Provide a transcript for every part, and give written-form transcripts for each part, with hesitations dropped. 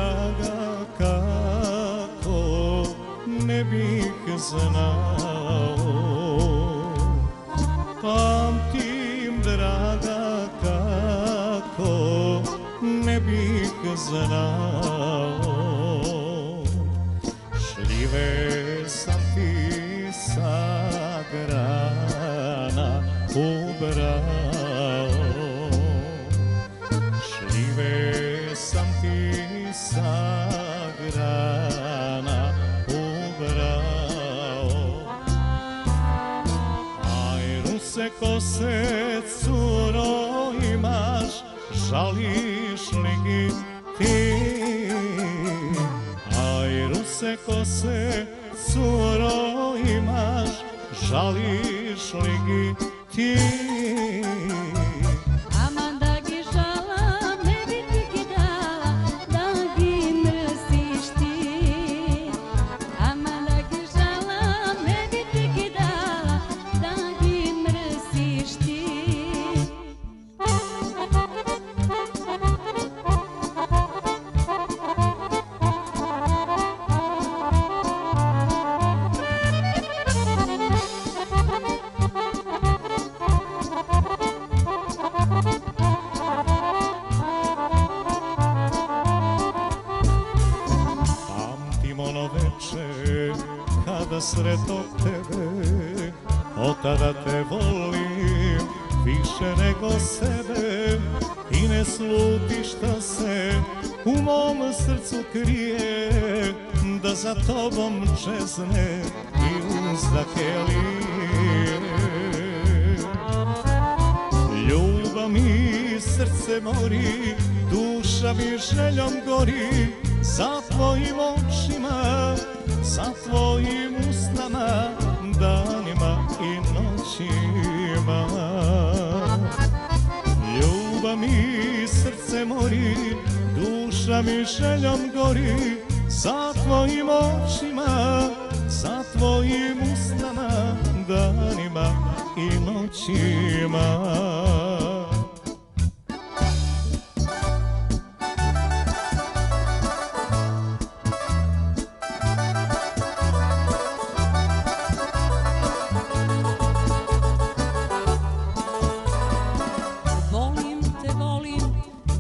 draga, kako ne bih znao. Pamtim, draga, kako ne bih znao. Šljive sam ti sa grana ubrao. Šljive sam ti sa grana ubrao. Aj, ruse kose, curo, imaš, žališ li ti? Aj, ruse kose, curo, imaš, žališ li ti? Kada sretnog tebe, od tada te volim više nego sebe. I ne sluti šta se u mom srcu krije, da za tobom čezne i uzdake lije. Ljubav mi srce mori, duša mi željom gori, za tvojim očima, za tvojim usnama, danima i noćima. Ljubav mi srce mori, duša mi željom gori, za tvojim očima, za tvojim usnama, danima i noćima.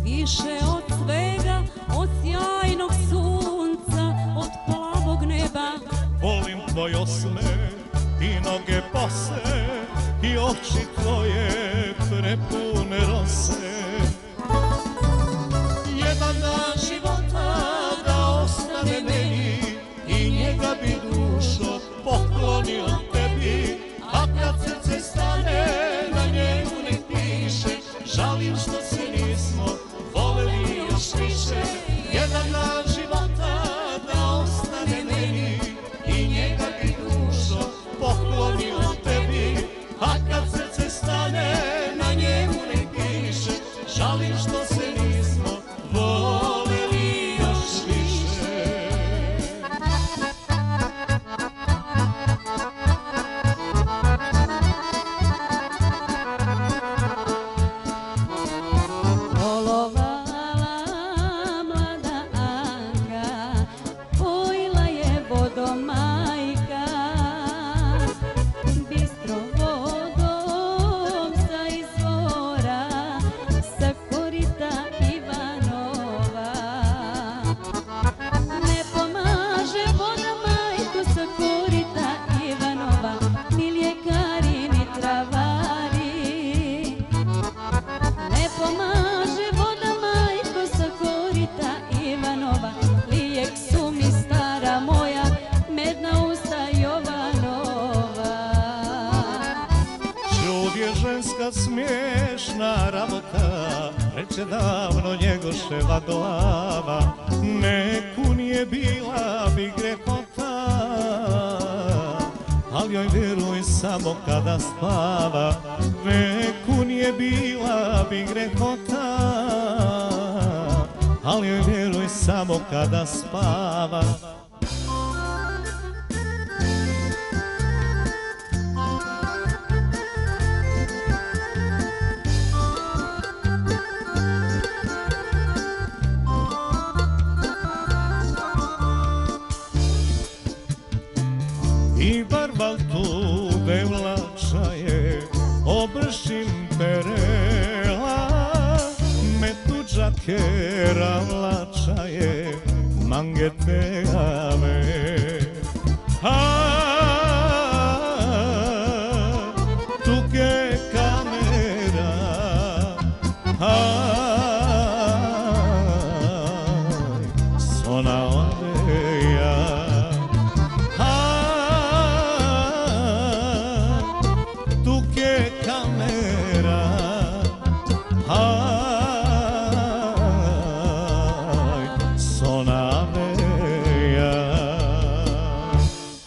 Više od svega, od sjajnog sunca, od plavog neba. Volim tvoj osmeh i noge bose i oči tvoje prepune rose. Jedan dan života da ostane meni i njega bi dušo poklonio tebi. A kad srce stane na njemu ne piše, žalim što se nismo voleli još više. Jedan dan života da ostane meni i njega bi dušo poklonio tebi. A kad srce stane na njemu ne piše, žalim što se nismo voleli još više. Ženska smiješna rabota, reče davno Njegoševa glava, neku nije bila bi grehota, ali joj vjeruj samo kada spava. Neku nije bila bi grehota, ali joj vjeruj samo kada spava. manguete ave. Tu que camera, sona odeja. Tu que camera, sona odeja.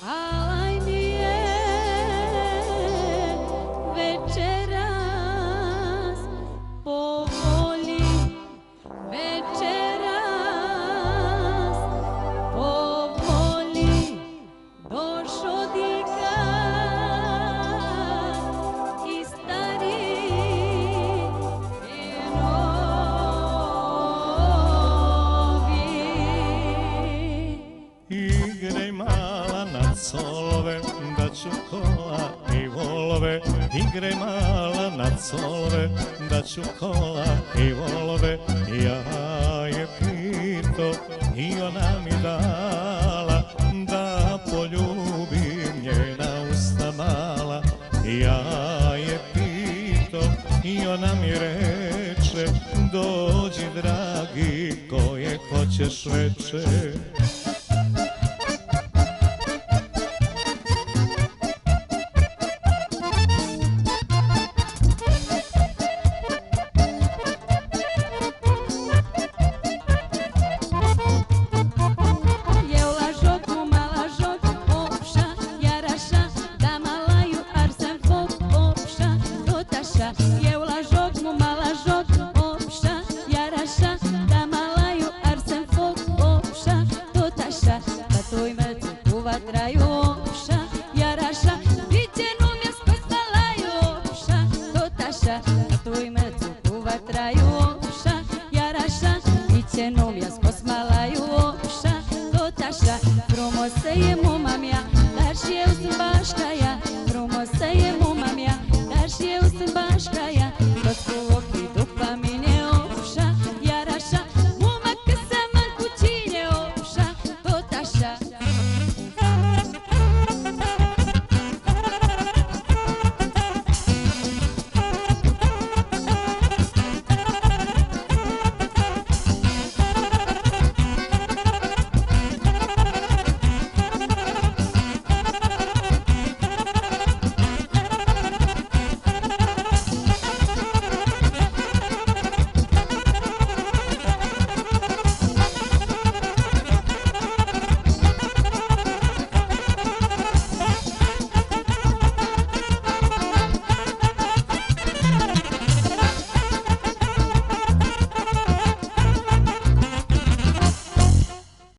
Alaj mi je večeras po volji, večeras po volji došo dikar i stari i novi. Igraj mala nad solove, da ću kola i volove. Igraj mala nad solove, da ću kola i volove. Ja je pito i ona mi dala, da poljubim njena usta mala. Ja je pito i ona mi reče, dođi dragi, koje hoćeš veče. Traju